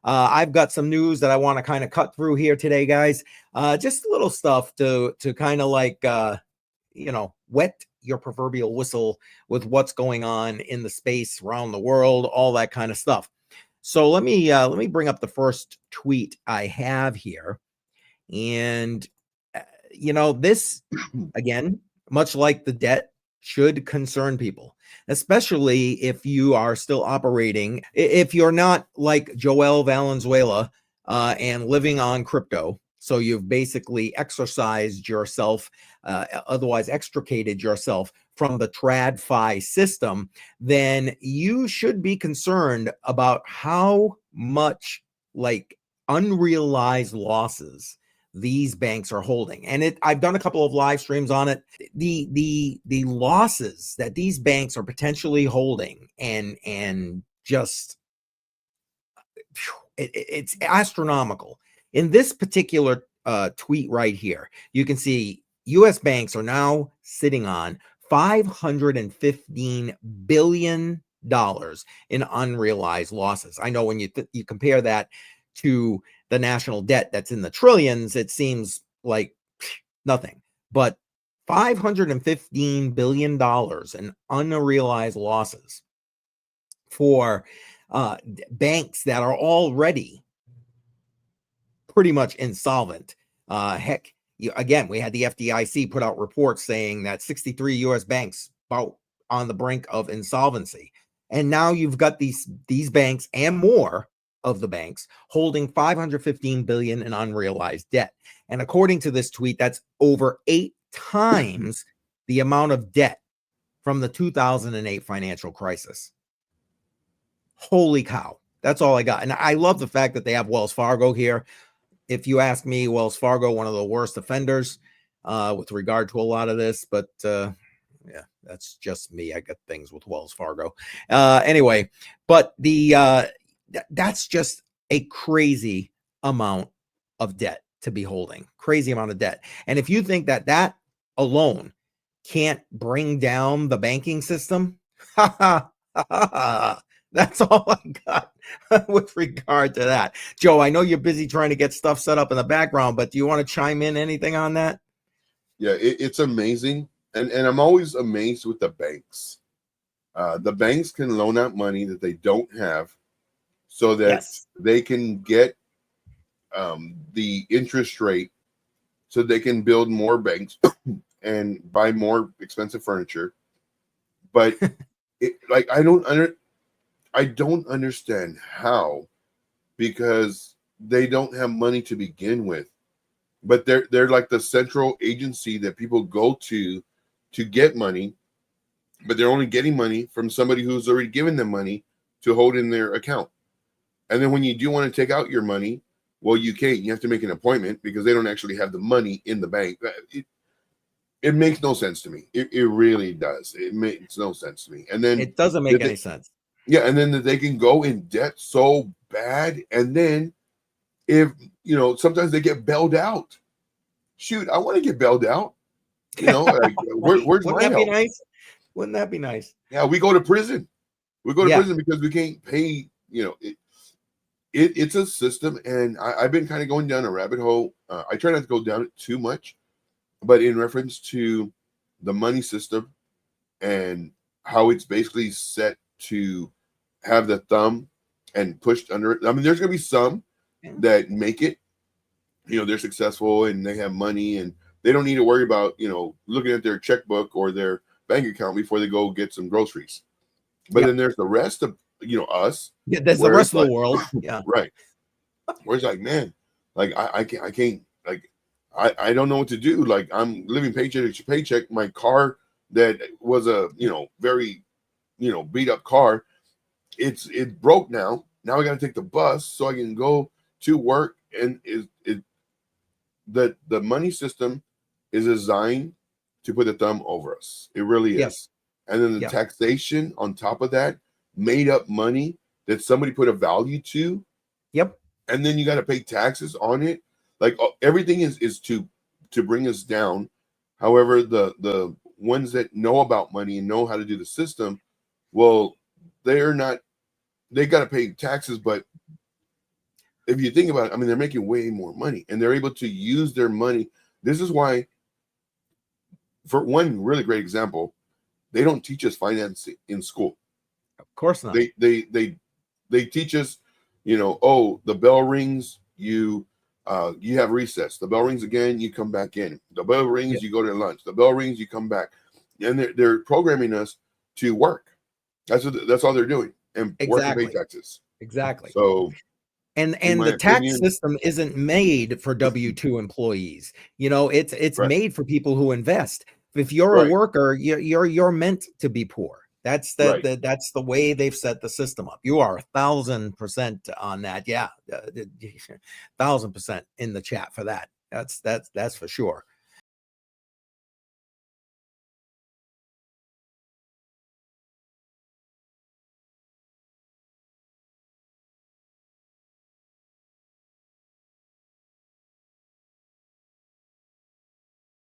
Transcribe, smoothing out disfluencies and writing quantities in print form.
I've got some news that I want to kind of cut through here today, guys. Just a little stuff to kind of like wet your proverbial whistle with what's going on in the space around the world, all that kind of stuff. So let me bring up the first tweet I have here, and this again, much like the debt, should concern people, especially if you are still operating. If you're not like Joel Valenzuela and living on crypto, so you've basically exercised yourself, otherwise extricated yourself from the TradFi system, then you should be concerned about how much like unrealized losses these banks are holding. And I've done a couple of live streams on it. The losses that these banks are potentially holding and just it's astronomical. In this particular tweet right here, you can see US banks are now sitting on $515 billion in unrealized losses. I know when you compare that to the national debt that's in the trillions, it seems like nothing. But $515 billion in unrealized losses for banks that are already pretty much insolvent. Heck, again, we had the FDIC put out reports saying that 63 US banks about on the brink of insolvency. And now you've got these banks and more of the banks holding 515 billion in unrealized debt. And according to this tweet, that's over 8 times the amount of debt from the 2008 financial crisis. Holy cow. That's all I got. And I love the fact that they have Wells Fargo here. If you ask me, Wells Fargo, one of the worst offenders with regard to a lot of this, but yeah, that's just me. I got things with Wells Fargo. Anyway, but that's just a crazy amount of debt to be holding. Crazy amount of debt. And if you think that alone can't bring down the banking system, that's all I got with regard to that. Joe, I know you're busy trying to get stuff set up in the background, but do you want to chime in anything on that? Yeah, it's amazing. And I'm always amazed with the banks. The banks can loan out money that they don't have so that they can get the interest rate so they can build more banks and buy more expensive furniture. But I don't understand how, because they don't have money to begin with. But they're like the central agency that people go to get money, but they're only getting money from somebody who's already given them money to hold in their account. And then when you do want to take out your money, well, you can't. You have to make an appointment because they don't actually have the money in the bank. It makes no sense to me. It really does. It makes no sense to me. And then it doesn't make any sense. Yeah, and then that they can go in debt so bad, and then if sometimes they get bailed out. Shoot, I want to get bailed out. Like where's Wouldn't my that help? be nice? Wouldn't that be nice? Yeah, we go to prison. We go to prison because we can't pay. It's a system, and I've been kind of going down a rabbit hole. I try not to go down it too much, but in reference to the money system and how it's basically set to have the thumb and pushed under it. I mean, there's going to be some that make it, they're successful and they have money and they don't need to worry about, looking at their checkbook or their bank account before they go get some groceries. But then there's the rest of, us. Yeah, there's the rest of the world. Yeah. Right. Where it's like, man, like I can't, like, I don't know what to do. Like, I'm living paycheck to paycheck. My car that was a, very, beat up car, it broke now. Now I got to take the bus so I can go to work. And the money system is designed to put the thumb over us. It really is. Yes. And then the taxation on top of that, made up money that somebody put a value to. Yep. And then you got to pay taxes on it. Like, everything is to bring us down. However, the ones that know about money and know how to do the system, well, they got to pay taxes, but if you think about it, I mean, they're making way more money, and they're able to use their money. This is why, for one really great example, they don't teach us finance in school. Of course not. They teach us, oh, the bell rings, you have recess. The bell rings again, you come back in. The bell rings, Yep. you go to lunch. The bell rings, you come back. And they're programming us to work. That's all they're doing, and work and pay Exactly. taxes. Exactly. So, And in my the tax opinion, system isn't made for W-2 employees. It's right, made for people who invest. If you're a right, worker, you're meant to be poor. That's right. that's the way they've set the system up. You are 1,000% on that. Yeah, 1,000% in the chat for that. That's for sure.